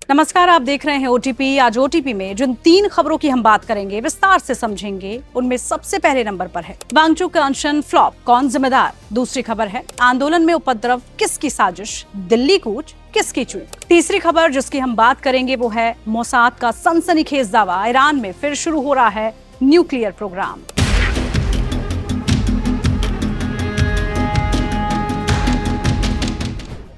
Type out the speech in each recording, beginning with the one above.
नमस्कार, आप देख रहे हैं ओटीपी। आज ओटीपी में जिन 3 खबरों की हम बात करेंगे, विस्तार से समझेंगे, उनमें सबसे पहले नंबर पर है वांगचुक का अनशन फ्लॉप, कौन जिम्मेदार। दूसरी खबर है आंदोलन में उपद्रव किसकी साजिश, दिल्ली कूच किसकी चूक। तीसरी खबर जिसकी हम बात करेंगे वो है मोसाद का सनसनीखेज दावा, ईरान में फिर शुरू हो रहा है न्यूक्लियर प्रोग्राम।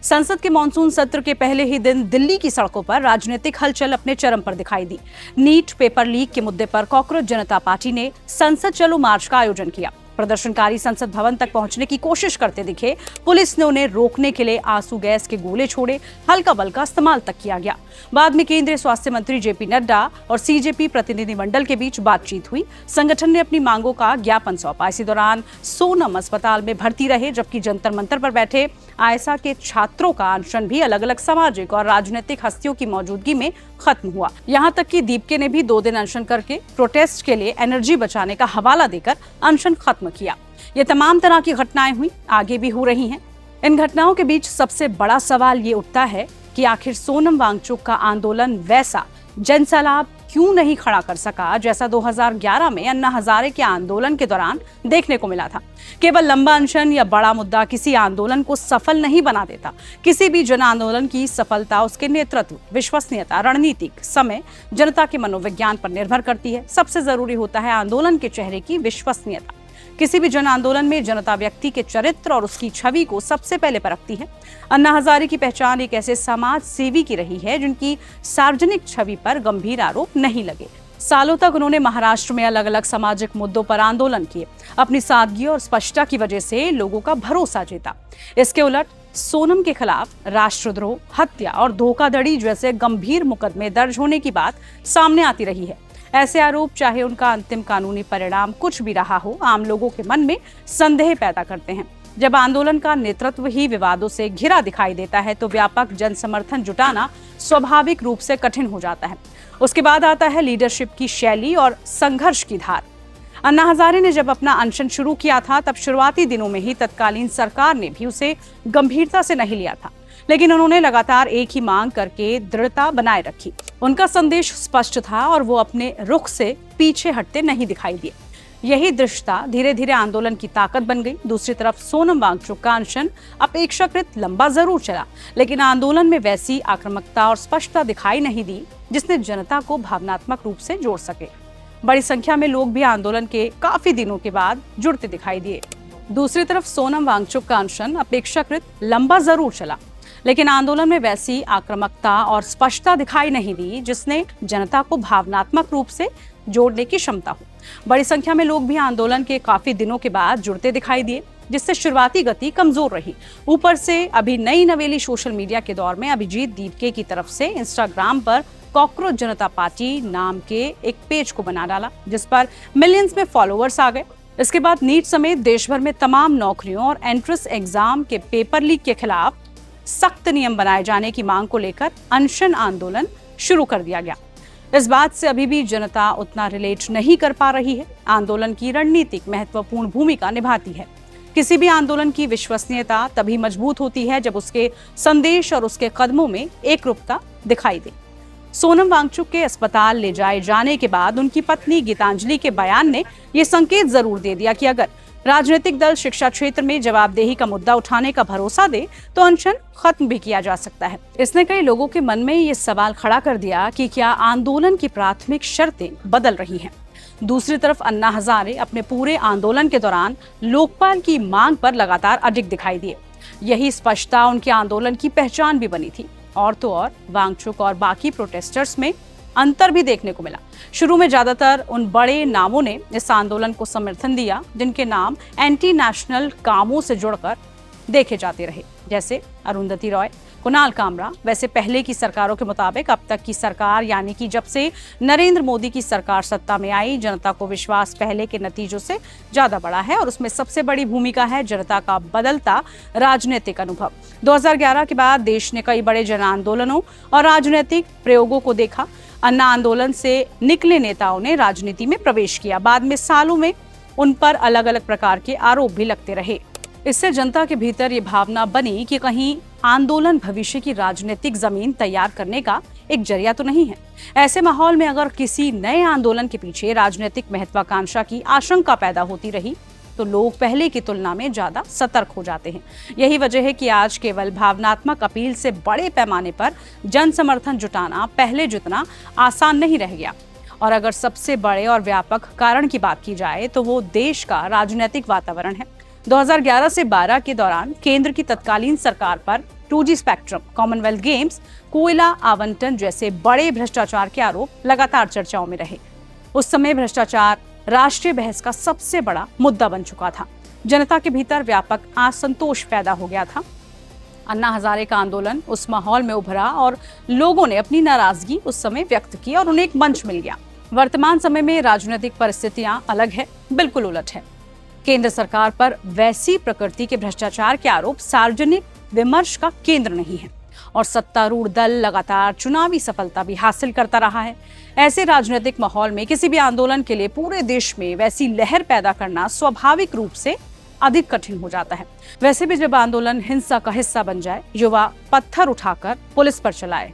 संसद के मॉनसून सत्र के पहले ही दिन दिल्ली की सड़कों पर राजनीतिक हलचल अपने चरम पर दिखाई दी। नीट पेपर लीक के मुद्दे पर कॉकरोच जनता पार्टी ने संसद चलो मार्च का आयोजन किया। प्रदर्शनकारी संसद भवन तक पहुंचने की कोशिश करते दिखे। पुलिस ने उन्हें रोकने के लिए आंसू गैस के गोले छोड़े, हल्का बल का इस्तेमाल तक किया गया। बाद में केंद्रीय स्वास्थ्य मंत्री जेपी नड्डा और सीजेपी प्रतिनिधिमंडल के बीच बातचीत हुई। संगठन ने अपनी मांगों का ज्ञापन सौंपा। इसी दौरान सोनम अस्पताल में भर्ती रहे, जबकि जंतर मंतर पर बैठे आयसा के छात्रों का अनशन भी अलग अलग सामाजिक और राजनीतिक हस्तियों की मौजूदगी में खत्म हुआ। यहाँ तक कि दीपके ने भी 2 दिन अनशन करके प्रोटेस्ट के लिए एनर्जी बचाने का हवाला देकर अनशन खत्म किया। ये तमाम तरह की घटनाएं हुई, आगे भी हो रही हैं। इन घटनाओं के बीच सबसे बड़ा सवाल ये उठता है कि आखिर सोनम वांगचुक का आंदोलन वैसा जनसैलाब क्यों नहीं खड़ा कर सका जैसा 2011 में अन्ना हजारे के आंदोलन के दौरान देखने को मिला था। केवल लंबा अनशन या बड़ा मुद्दा किसी आंदोलन को सफल नहीं बना देता। किसी भी जन आंदोलन की सफलता उसके नेतृत्व, विश्वसनीयता, रणनीतिक समय, जनता के मनोविज्ञान पर निर्भर करती है। सबसे जरूरी होता है आंदोलन के चेहरे की विश्वसनीयता। किसी भी जन आंदोलन में जनता व्यक्ति के चरित्र और उसकी छवि को सबसे पहले परखती है। अन्ना हजारे की पहचान एक ऐसे समाज सेवी की रही है जिनकी सार्वजनिक छवि पर गंभीर आरोप नहीं लगे। सालों तक उन्होंने महाराष्ट्र में अलग अलग सामाजिक मुद्दों पर आंदोलन किए। अपनी सादगी और स्पष्टता की वजह से लोगों का भरोसा जीता। इसके उलट सोनम के खिलाफ राष्ट्रद्रोह, हत्या और धोखाधड़ी जैसे गंभीर मुकदमे दर्ज होने की बात सामने आती रही है। ऐसे आरोप, चाहे उनका अंतिम कानूनी परिणाम कुछ भी रहा हो, आम लोगों के मन में संदेह पैदा करते हैं। जब आंदोलन का नेतृत्व ही विवादों से घिरा दिखाई देता है तो व्यापक जन समर्थन जुटाना स्वाभाविक रूप से कठिन हो जाता है। उसके बाद आता है लीडरशिप की शैली और संघर्ष की धार। अन्ना हजारे ने जब अपना अनशन शुरू किया था तब शुरुआती दिनों में ही तत्कालीन सरकार ने भी उसे गंभीरता से नहीं लिया था, लेकिन उन्होंने लगातार एक ही मांग करके दृढ़ता बनाए रखी। उनका संदेश स्पष्ट था और वो अपने रुख से पीछे हटते नहीं दिखाई दिए। यही दृढ़ता धीरे धीरे आंदोलन की ताकत बन गई। दूसरी तरफ सोनम वांगचुक का अनशन अपेक्षाकृत लंबा जरूर चला, लेकिन आंदोलन में वैसी आक्रामकता और स्पष्टता दिखाई नहीं दी जिसने जनता को भावनात्मक रूप से जोड़ सके। बड़ी संख्या में लोग भी आंदोलन के काफी दिनों के बाद जुड़ते दिखाई दिए। दूसरी तरफ सोनम वांगचुक का अनशन अपेक्षाकृत लंबा जरूर चला, लेकिन आंदोलन में वैसी आक्रामकता और स्पष्टता दिखाई नहीं दी जिसने जनता को भावनात्मक रूप से जोड़ने की क्षमता हो। बड़ी संख्या में लोग भी आंदोलन के काफी दिनों के बाद जुड़ते दिखाई दिए, जिससे शुरुआती गति कमजोर रही। ऊपर से अभी नई नवेली सोशल मीडिया के दौर में अभिजीत दीपके की तरफ से इंस्टाग्राम पर कॉकरोच जनता पार्टी नाम के एक पेज को बना डाला, जिस पर मिलियंस में फॉलोअर्स आ गए। इसके बाद नीट समेत देश भर में तमाम नौकरियों और एंट्रेंस एग्जाम के पेपर लीक के खिलाफ सख्त नियम बनाए जाने की मांग को लेकर अनशन आंदोलन शुरू कर दिया गया। इस बात से अभी भी जनता उतना रिलेट नहीं कर पा रही है। आंदोलन की रणनीतिक महत्वपूर्ण भूमिका निभाती है। किसी भी आंदोलन की विश्वसनीयता तभी मजबूत होती है जब उसके संदेश और उसके कदमों में एकरूपता दिखाई दे। सोनम वांगचुक के अस्पताल ले जाए जाने के बाद उनकी पत्नी गीतांजलि के बयान ने यह संकेत जरूर दे दिया कि अगर राजनीतिक दल शिक्षा क्षेत्र में जवाबदेही का मुद्दा उठाने का भरोसा दे तो अनशन खत्म भी किया जा सकता है। इसने कई लोगों के मन में ये सवाल खड़ा कर दिया कि क्या आंदोलन की प्राथमिक शर्तें बदल रही हैं। दूसरी तरफ अन्ना हजारे अपने पूरे आंदोलन के दौरान लोकपाल की मांग पर लगातार अडिग दिखाई दिए। यही स्पष्टता उनके आंदोलन की पहचान भी बनी थी। और तो और वांगचुक और बाकी प्रोटेस्टर्स में अंतर भी देखने को मिला। शुरू में ज्यादातर उन बड़े नामों ने इस आंदोलन को समर्थन दिया जिनके नाम एंटी नेशनल कामों से जुड़कर देखे जाते रहे, जैसे अरुंधति रॉय, कुणाल कामरा। वैसे पहले की सरकारों के मुताबिक अब तक की सरकार, यानी कि जब से नरेंद्र मोदी की सरकार सत्ता में आई, जनता को विश्वास पहले के नतीजों से ज्यादा बड़ा है और उसमें सबसे बड़ी भूमिका है जनता का बदलता राजनीतिक अनुभव। 2011 के बाद देश ने कई बड़े जन आंदोलनों और राजनीतिक प्रयोगों को देखा। अन्ना आंदोलन से निकले नेताओं ने राजनीति में प्रवेश किया। बाद में सालों में उन पर अलग अलग प्रकार के आरोप भी लगते रहे। इससे जनता के भीतर ये भावना बनी कि कहीं आंदोलन भविष्य की राजनीतिक जमीन तैयार करने का एक जरिया तो नहीं है। ऐसे माहौल में अगर किसी नए आंदोलन के पीछे राजनीतिक महत्वाकांक्षा की आशंका पैदा होती रही तो लोग पहले की तुलना में ज्यादा सतर्क हो जाते हैं। यही वजह है कि आज केवल भावनात्मक अपील से बड़े पैमाने पर जन समर्थन जुटाना पहले जितना आसान नहीं रह गया। और अगर सबसे बड़े और व्यापक कारण की बात की जाए तो वो देश का राजनीतिक वातावरण है। 2011 से 12 के दौरान केंद्र की तत्कालीन सरकार पर 2G स्पेक्ट्रम, कॉमनवेल्थ गेम्स, कोयला आवंटन जैसे बड़े भ्रष्टाचार के आरोप लगातार चर्चाओं में रहे। उस समय भ्रष्टाचार राष्ट्रीय बहस का सबसे बड़ा मुद्दा बन चुका था। जनता के भीतर व्यापक असंतोष पैदा हो गया था। अन्ना हजारे का आंदोलन उस माहौल में उभरा और लोगों ने अपनी नाराजगी उस समय व्यक्त की और उन्हें एक मंच मिल गया। वर्तमान समय में राजनीतिक परिस्थितियां अलग है, बिल्कुल उलट है। केंद्र सरकार पर वैसी प्रकृति के भ्रष्टाचार के आरोप सार्वजनिक विमर्श का केंद्र नहीं है और सत्तारूढ़ दल लगातार चुनावी सफलता भी हासिल करता रहा है। ऐसे राजनीतिक माहौल में किसी भी आंदोलन के लिए पूरे देश में वैसी लहर पैदा करना स्वाभाविक रूप से अधिक कठिन हो जाता है। वैसे भी जब आंदोलन हिंसा का हिस्सा बन जाए, युवा पत्थर उठाकर पुलिस पर चलाए,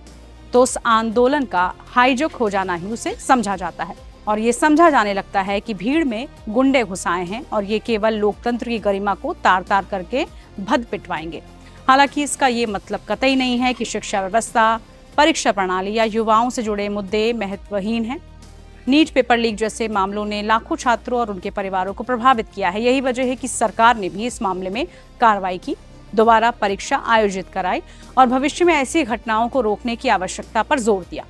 तो उस आंदोलन का हाईजैक हो जाना ही उसे समझा जाता है और ये समझा जाने लगता है कि भीड़ में गुंडे घुस आए हैं और ये केवल लोकतंत्र की गरिमा को तार तार करके भद पिटवाएंगे। हालांकि इसका ये मतलब कतई नहीं है कि शिक्षा व्यवस्था, परीक्षा प्रणाली या युवाओं से जुड़े मुद्दे महत्वहीन हैं। नीट पेपर लीक जैसे मामलों ने लाखों छात्रों और उनके परिवारों को प्रभावित किया है। यही वजह है कि सरकार ने भी इस मामले में कार्रवाई की, दोबारा परीक्षा आयोजित कराई और भविष्य में ऐसी घटनाओं को रोकने की आवश्यकता पर जोर दिया।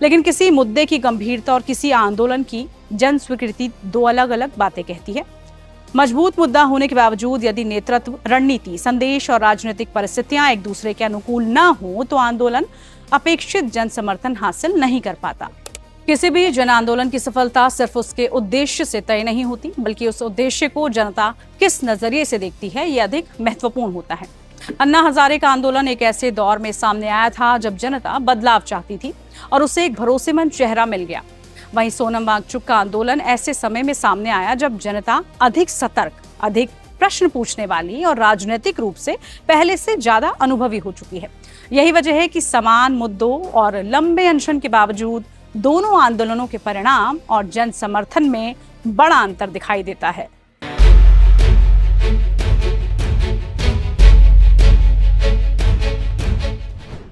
लेकिन किसी मुद्दे की गंभीरता और किसी आंदोलन की जन स्वीकृति दो अलग अलग बातें कहती है। मजबूत मुद्दा होने के बावजूद यदि नेतृत्व, रणनीति, संदेश और राजनीतिक परिस्थितियां एक दूसरे के अनुकूल न हो तो आंदोलन अपेक्षित जन समर्थन हासिल नहीं कर पाता। किसी भी जन आंदोलन की सफलता सिर्फ उसके उद्देश्य से तय नहीं होती, बल्कि उस उद्देश्य को जनता किस नजरिए से देखती है ये अधिक महत्वपूर्ण होता है। अन्ना हजारे का आंदोलन एक ऐसे दौर में सामने आया था जब जनता बदलाव चाहती थी और उसे एक भरोसेमंद चेहरा मिल गया। वहीं सोनम वांगचुक का आंदोलन ऐसे समय में सामने आया जब जनता अधिक सतर्क, अधिक प्रश्न पूछने वाली और राजनीतिक रूप से पहले से ज्यादा अनुभवी हो चुकी है। यही वजह है कि समान मुद्दों और लंबे अनशन के बावजूद दोनों आंदोलनों के परिणाम और जन समर्थन में बड़ा अंतर दिखाई देता है।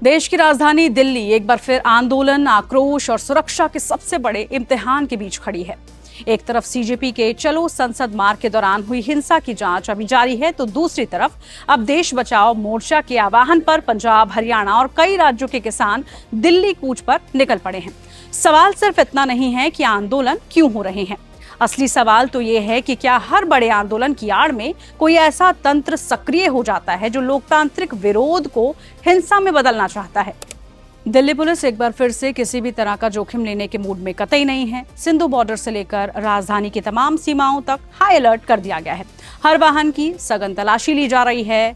देश की राजधानी दिल्ली एक बार फिर आंदोलन, आक्रोश और सुरक्षा के सबसे बड़े इम्तिहान के बीच खड़ी है। एक तरफ सीजेपी के चलो संसद मार्ग के दौरान हुई हिंसा की जांच अभी जारी है, तो दूसरी तरफ अब देश बचाओ मोर्चा के आह्वान पर पंजाब, हरियाणा और कई राज्यों के किसान दिल्ली कूच पर निकल पड़े हैं। सवाल सिर्फ इतना नहीं है कि आंदोलन क्यों हो रहे हैं, असली सवाल तो ये है कि क्या हर बड़े आंदोलन की आड़ में कोई ऐसा तंत्र सक्रिय हो जाता है जो लोकतांत्रिक विरोध को हिंसा में बदलना चाहता है। दिल्ली पुलिस एक बार फिर से किसी भी तरह का जोखिम लेने के मूड में कतई नहीं है। सिंधु बॉर्डर से लेकर राजधानी की तमाम सीमाओं तक हाई अलर्ट कर दिया गया है। हर वाहन की सघन तलाशी ली जा रही है।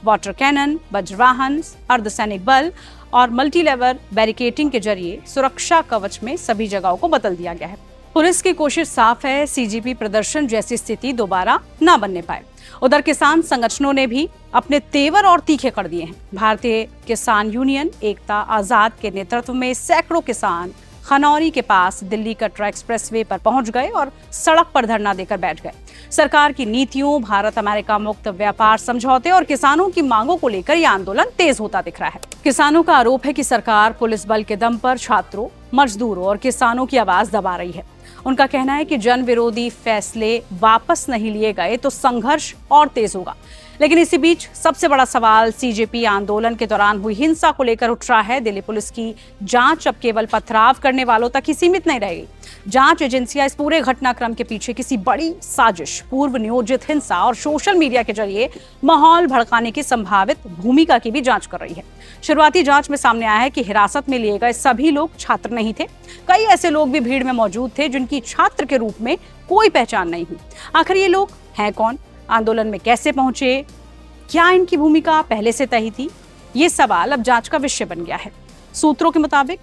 वाटर कैनन, वज्रवाहन, अर्धसैनिक बल और मल्टी लेवल बैरिकेडिंग के जरिए सुरक्षा कवच में सभी जगहों को बदल दिया गया है। पुलिस की कोशिश साफ है, सीजेपी प्रदर्शन जैसी स्थिति दोबारा न बनने पाए। उधर किसान संगठनों ने भी अपने तेवर और तीखे कर दिए हैं। भारतीय किसान यूनियन एकता आजाद के नेतृत्व में सैकड़ों किसान खनौरी के पास दिल्ली कटरा एक्सप्रेसवे पर पहुंच गए और सड़क पर धरना देकर बैठ गए। सरकार की नीतियों, भारत अमेरिका मुक्त व्यापार समझौते और किसानों की मांगों को लेकर यह आंदोलन तेज होता दिख रहा है। किसानों का आरोप है कि सरकार पुलिस बल के दम पर छात्रों, मजदूरों और किसानों की आवाज दबा रही है। उनका कहना है कि जन विरोधी फैसले वापस नहीं लिए गए तो संघर्ष और तेज होगा। लेकिन इसी बीच सबसे बड़ा सवाल सीजेपी आंदोलन के दौरान हुई हिंसा को लेकर उठ रहा है। दिल्ली पुलिस की जांच अब केवल पथराव करने वालों तक ही सीमित नहीं रहेगी। जांच एजेंसियां इस पूरे घटनाक्रम के पीछे किसी बड़ी साजिश, पूर्व नियोजित हिंसा और सोशल मीडिया के जरिए माहौल भड़काने की संभावित भूमिका की भी जांच कर रही है। शुरुआती जांच में सामने आया है कि हिरासत में लिए गए सभी लोग छात्र नहीं थे। कई ऐसे लोग भी भीड़ में मौजूद थे जिनकी छात्र के रूप में कोई पहचान नहीं हुई। आखिर ये लोग हैं कौन? आंदोलन में कैसे पहुंचे? क्या इनकी भूमिका पहले से तय थी? ये सवाल अब जांच का विषय बन गया है। सूत्रों के मुताबिक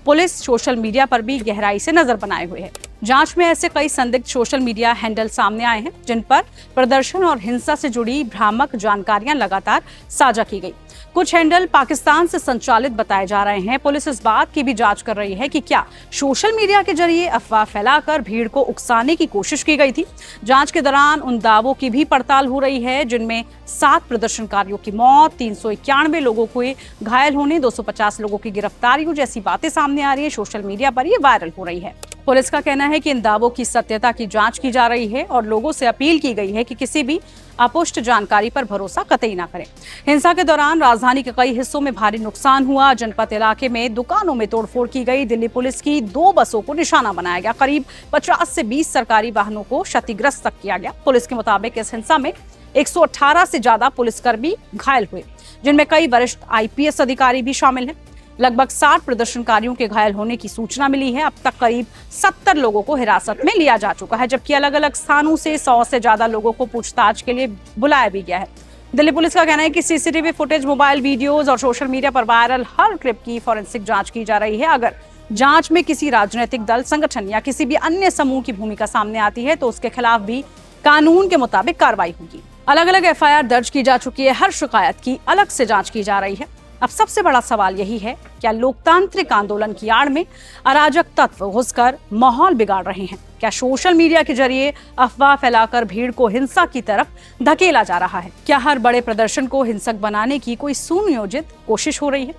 पुलिस सोशल मीडिया पर भी गहराई से नजर बनाए हुए है। जांच में ऐसे कई संदिग्ध सोशल मीडिया हैंडल सामने आए हैं जिन पर प्रदर्शन और हिंसा से जुड़ी भ्रामक जानकारियां लगातार साझा की गई। कुछ हैंडल पाकिस्तान से संचालित बताए जा रहे हैं। पुलिस इस बात की भी जांच कर रही है कि क्या सोशल मीडिया के जरिए अफवाह फैलाकर भीड़ को उकसाने की कोशिश की गई थी। जांच के दौरान उन दावों की भी पड़ताल हो रही है जिनमें 7 प्रदर्शनकारियों की मौत, 391 लोगों को घायल होने, 250 लोगों की गिरफ्तारियों जैसी बातें सामने आ रही है। सोशल मीडिया पर ये वायरल हो रही है। पुलिस का कहना है कि इन दावों की सत्यता की जांच की जा रही है और लोगों से अपील की गई है कि किसी भी अपुष्ट जानकारी पर भरोसा कतई ना करें। हिंसा के दौरान राजधानी के कई हिस्सों में भारी नुकसान हुआ। जनपद इलाके में दुकानों में तोड़फोड़ की गई। दिल्ली पुलिस की 2 बसों को निशाना बनाया गया। करीब 50 से 20 सरकारी वाहनों को क्षतिग्रस्त तक किया गया। पुलिस के मुताबिक इस हिंसा में 118 से ज्यादा पुलिसकर्मी घायल हुए, जिनमें कई वरिष्ठ IPS अधिकारी भी शामिल हैं। लगभग 60 प्रदर्शनकारियों के घायल होने की सूचना मिली है। अब तक करीब 70 लोगों को हिरासत में लिया जा चुका है, जबकि अलग अलग स्थानों से 100 से ज्यादा लोगों को पूछताछ के लिए बुलाया भी गया है। दिल्ली पुलिस का कहना है कि CCTV फुटेज, मोबाइल वीडियोज और सोशल मीडिया पर वायरल हर क्लिप की फॉरेंसिक जांच की जा रही है। अगर जांच में किसी राजनीतिक दल, संगठन या किसी भी अन्य समूह की भूमिका सामने आती है तो उसके खिलाफ भी कानून के मुताबिक कार्रवाई होगी। अलग अलग FIR दर्ज की जा चुकी है। हर शिकायत की अलग से जांच की जा रही है। अब सबसे बड़ा सवाल यही है, क्या लोकतांत्रिक आंदोलन की आड़ में अराजक तत्व घुसकर माहौल बिगाड़ रहे हैं? क्या सोशल मीडिया के जरिए अफवाह फैलाकर भीड़ को हिंसा की तरफ धकेला जा रहा है? क्या हर बड़े प्रदर्शन को हिंसक बनाने की कोई सुनियोजित कोशिश हो रही है,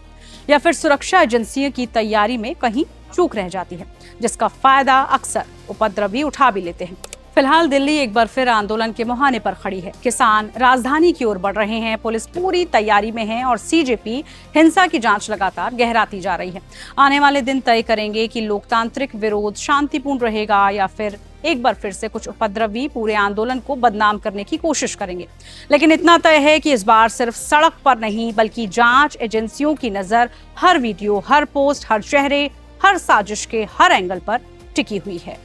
या फिर सुरक्षा एजेंसियों की तैयारी में कहीं चूक रह जाती है, जिसका फायदा अक्सर उपद्रवी उठा भी लेते हैं? फिलहाल दिल्ली एक बार फिर आंदोलन के मुहाने पर खड़ी है। किसान राजधानी की ओर बढ़ रहे हैं। पुलिस पूरी तैयारी में है और CJP हिंसा की जांच लगातार गहराती जा रही है। आने वाले दिन तय करेंगे कि लोकतांत्रिक विरोध शांतिपूर्ण रहेगा या फिर एक बार फिर से कुछ उपद्रवी पूरे आंदोलन को बदनाम करने की कोशिश करेंगे। लेकिन इतना तय है कि इस बार सिर्फ सड़क पर नहीं बल्कि जांच एजेंसियों की नजर हर वीडियो, हर पोस्ट, हर चेहरे, हर साजिश के हर एंगल पर टिकी हुई है।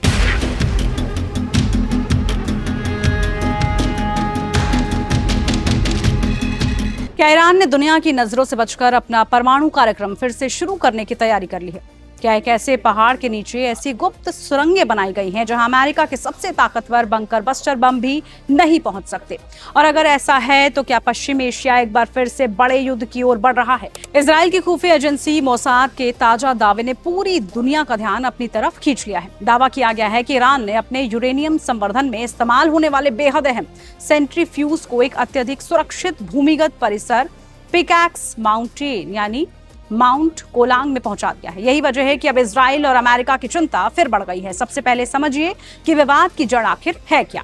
क्या ईरान ने दुनिया की नजरों से बचकर अपना परमाणु कार्यक्रम फिर से शुरू करने की तैयारी कर ली है? क्या एक ऐसे पहाड़ के नीचे ऐसी गुप्त सुरंगें बनाई गई हैं जहां अमेरिका के सबसे ताकतवर बंकर बस्टर बम भी नहीं पहुंच सकते? और अगर ऐसा है तो क्या पश्चिम एशिया एक बार फिर से बड़े युद्ध की ओर बढ़ रहा है? इजराइल की खुफिया एजेंसी मोसाद के ताजा दावे ने पूरी दुनिया का ध्यान अपनी तरफ खींच लिया है। दावा किया गया है कि ईरान ने अपने यूरेनियम संवर्धन में इस्तेमाल होने वाले बेहद अहम सेंट्रीफ्यूज को एक अत्यधिक सुरक्षित भूमिगत परिसर पिकैक्स माउंटेन यानी माउंट कोलांग में पहुंचा दिया है। यही वजह है कि अब इजराइल और अमेरिका की चिंता फिर बढ़ गई है। सबसे पहले समझिए कि विवाद की जड़ आखिर है क्या।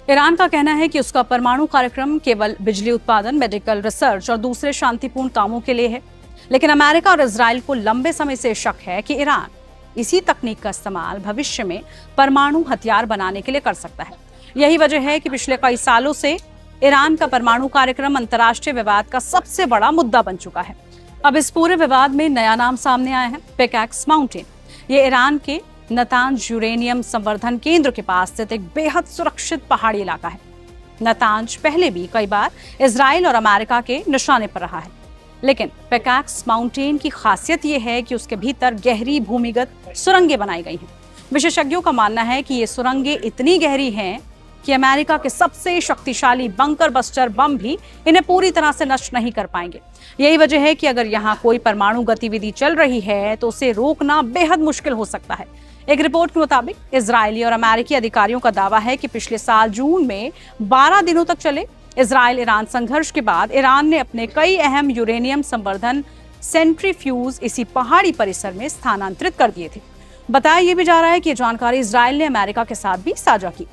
ईरान का कहना है कि उसका परमाणु कार्यक्रम केवल बिजली उत्पादन, मेडिकल रिसर्च और दूसरे शांतिपूर्ण कामों के लिए है। लेकिन अमेरिका और इजराइल को लंबे समय से शक है कि ईरान इसी तकनीक का इस्तेमाल भविष्य में परमाणु हथियार बनाने के लिए कर सकता है। यही वजह है कि पिछले कई सालों से ईरान का परमाणु कार्यक्रम अंतर्राष्ट्रीय विवाद का सबसे बड़ा मुद्दा बन चुका है। अब इस पूरे विवाद में नया नाम सामने आया है, पिकैक्स माउंटेन। ये ईरान के नतांज यूरेनियम संवर्धन केंद्र के पास स्थित एक बेहद सुरक्षित पहाड़ी इलाका है। नतांज पहले भी कई बार इजराइल और अमेरिका के निशाने पर रहा है, लेकिन पिकैक्स माउंटेन की खासियत ये है कि उसके भीतर गहरी भूमिगत सुरंगें बनाई गई हैं। विशेषज्ञों का मानना है कि ये सुरंगें इतनी गहरी हैं कि अमेरिका के सबसे शक्तिशाली बंकर बस्टर बम भी इन्हें पूरी तरह से नष्ट नहीं कर पाएंगे। यही वजह है कि अगर यहाँ कोई परमाणु गतिविधि चल रही है तो उसे रोकना बेहद मुश्किल हो सकता है। एक रिपोर्ट के मुताबिक इजरायली और अमेरिकी अधिकारियों का दावा है कि पिछले साल जून में 12 दिनों तक चले इजराइल ईरान संघर्ष के बाद ईरान ने अपने कई अहम यूरेनियम संवर्धन सेंट्रीफ्यूज इसी पहाड़ी परिसर में स्थानांतरित कर दिए थे। बताया यह भी जा रहा है कि जानकारी इजराइल ने अमेरिका के साथ भी साझा की।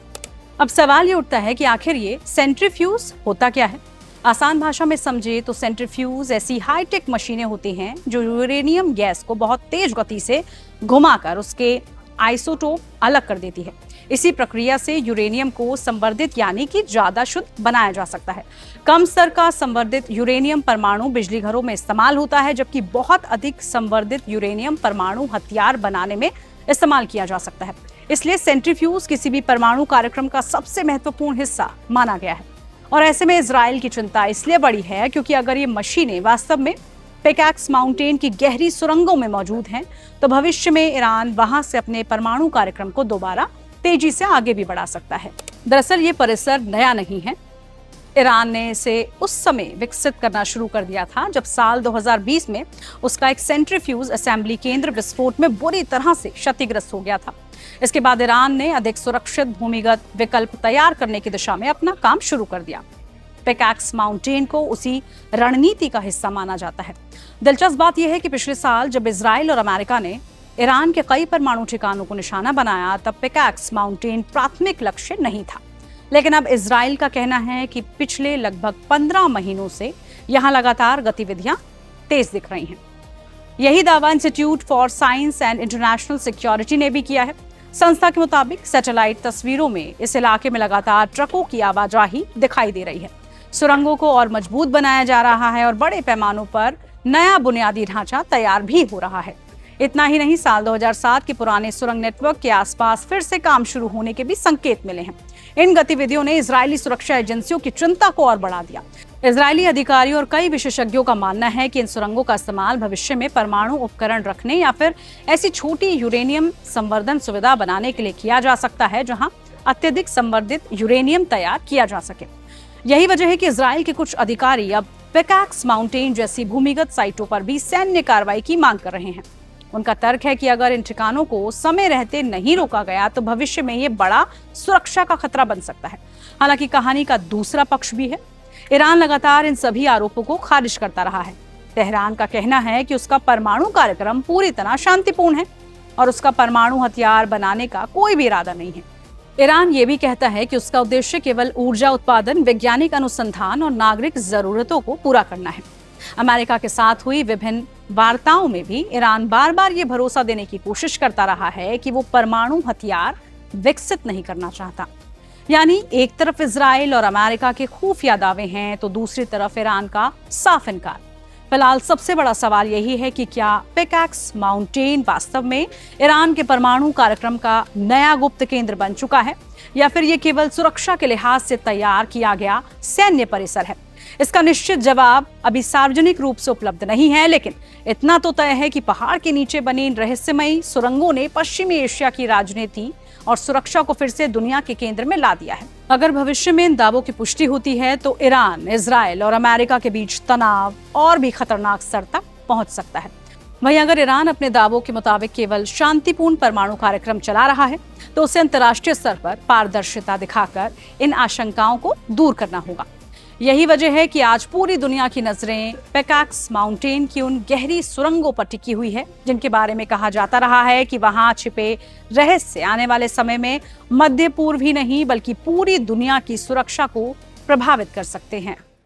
अब सवाल ये उठता है कि आखिर ये सेंट्रीफ्यूज होता क्या है? आसान भाषा में समझे तो सेंट्रीफ्यूज ऐसी हाईटेक मशीनें होती हैं जो यूरेनियम गैस को बहुत तेज गति से घुमाकर उसके आइसोटोप अलग कर देती है। इसी प्रक्रिया से यूरेनियम को संवर्धित यानी कि ज्यादा शुद्ध बनाया जा सकता है। कम स्तर का संवर्धित यूरेनियम परमाणु बिजली घरों में इस्तेमाल होता है, जबकि बहुत अधिक संवर्धित यूरेनियम परमाणु हथियार बनाने में इस्तेमाल किया जा सकता है। इसलिए सेंट्रीफ्यूज किसी भी परमाणु कार्यक्रम का सबसे महत्वपूर्ण हिस्सा माना गया है। और ऐसे में इजराइल की चिंता इसलिए बड़ी है क्योंकि अगर ये मशीनें वास्तव में पिकैक्स माउंटेन की गहरी सुरंगों में मौजूद हैं, तो भविष्य में ईरान वहां से अपने परमाणु कार्यक्रम को दोबारा तेजी से आगे भी बढ़ा सकता है। दरअसल ये परिसर नया नहीं है। ईरान ने इसे उस समय विकसित करना शुरू कर दिया था जब साल 2020 में उसका एक सेंट्रीफ्यूज असेंबली केंद्र विस्फोट में बुरी तरह से क्षतिग्रस्त हो गया था। इसके बाद ईरान ने अधिक सुरक्षित भूमिगत विकल्प तैयार करने की दिशा में अपना काम शुरू कर दिया। पिकैक्स माउंटेन को उसी रणनीति का हिस्सा माना जाता है। दिलचस्प बात यह है कि पिछले साल जब इजराइल और अमेरिका ने ईरान के कई परमाणु ठिकानों को निशाना बनाया, तब पिकैक्स माउंटेन प्राथमिक लक्ष्य नहीं था। लेकिन अब इजराइल का कहना है कि पिछले लगभग 15 महीनों से यहां लगातार गतिविधियां तेज दिख रही हैं। यही दावा institute for science and international security ने भी किया है। संस्था के मुताबिक सैटेलाइट तस्वीरों में इस इलाके में लगातार ट्रकों की आवाजाही दिखाई दे रही है। सुरंगों को और मजबूत बनाया जा रहा है और बड़े पैमानों पर नया बुनियादी ढांचा तैयार भी हो रहा है। इतना ही नहीं, साल 2007 के पुराने सुरंग नेटवर्क के आसपास फिर से काम शुरू होने के भी संकेत मिले हैं। इन गतिविधियों ने इजरायली सुरक्षा एजेंसियों की चिंता को और बढ़ा दिया। इजरायली अधिकारियों और कई विशेषज्ञों का मानना है कि इन सुरंगों का इस्तेमाल भविष्य में परमाणु उपकरण रखने या फिर ऐसी छोटी यूरेनियम संवर्धन सुविधा बनाने के लिए किया जा सकता है जहां अत्यधिक संवर्धित यूरेनियम तैयार किया जा सके। यही वजह है कि इजराइल के कुछ अधिकारी अब पिकैक्स माउंटेन जैसी भूमिगत साइटों पर भी सैन्य कार्रवाई की मांग कर रहे हैं। उनका तर्क है कि अगर इन ठिकानों को समय रहते नहीं रोका गया तो भविष्य में ये बड़ा सुरक्षा का खतरा बन सकता है। हालांकि कहानी का दूसरा पक्ष भी है। ईरान लगातार इन सभी आरोपों को खारिज करता रहा है। तेहरान का कहना है कि उसका परमाणु कार्यक्रम पूरी तरह शांतिपूर्ण है और उसका परमाणु हथियार बनाने का कोई भी इरादा नहीं है। ईरान ये भी कहता है कि उसका उद्देश्य केवल ऊर्जा उत्पादन, वैज्ञानिक अनुसंधान और नागरिक जरूरतों को पूरा करना है। अमेरिका के साथ हुई विभिन्न वार्ताओं में भी ईरान बार बार ये भरोसा देने की कोशिश करता रहा है कि वो परमाणु हथियार विकसित नहीं करना चाहता। यानी एक तरफ इजराइल और अमेरिका के खुफिया दावे हैं तो दूसरी तरफ ईरान का साफ इनकार। फिलहाल सबसे बड़ा सवाल यही है कि क्या पिकैक्स माउंटेन वास्तव में ईरान के परमाणु कार्यक्रम का नया गुप्त केंद्र बन चुका है या फिर ये केवल सुरक्षा के लिहाज से तैयार किया गया सैन्य परिसर है। इसका निश्चित जवाब अभी सार्वजनिक रूप से उपलब्ध नहीं है, लेकिन इतना तो तय है कि पहाड़ के नीचे बनी इन रहस्यमयी सुरंगों ने पश्चिमी एशिया की राजनीति और सुरक्षा को फिर से दुनिया के केंद्र में ला दिया है। अगर भविष्य में इन दावों की पुष्टि होती है तो ईरान, इजराइल और अमेरिका के बीच तनाव और भी खतरनाक स्तर तक पहुंच सकता है। वहीं अगर ईरान अपने दावों के मुताबिक केवल शांतिपूर्ण परमाणु कार्यक्रम चला रहा है तो उसे अंतर्राष्ट्रीय स्तर पर पारदर्शिता दिखाकर इन आशंकाओं को दूर करना होगा। यही वजह है कि आज पूरी दुनिया की नजरें पिकैक्स माउंटेन की उन गहरी सुरंगों पर टिकी हुई है जिनके बारे में कहा जाता रहा है कि वहां छिपे रहस्य आने वाले समय में मध्य पूर्व ही नहीं बल्कि पूरी दुनिया की सुरक्षा को प्रभावित कर सकते हैं।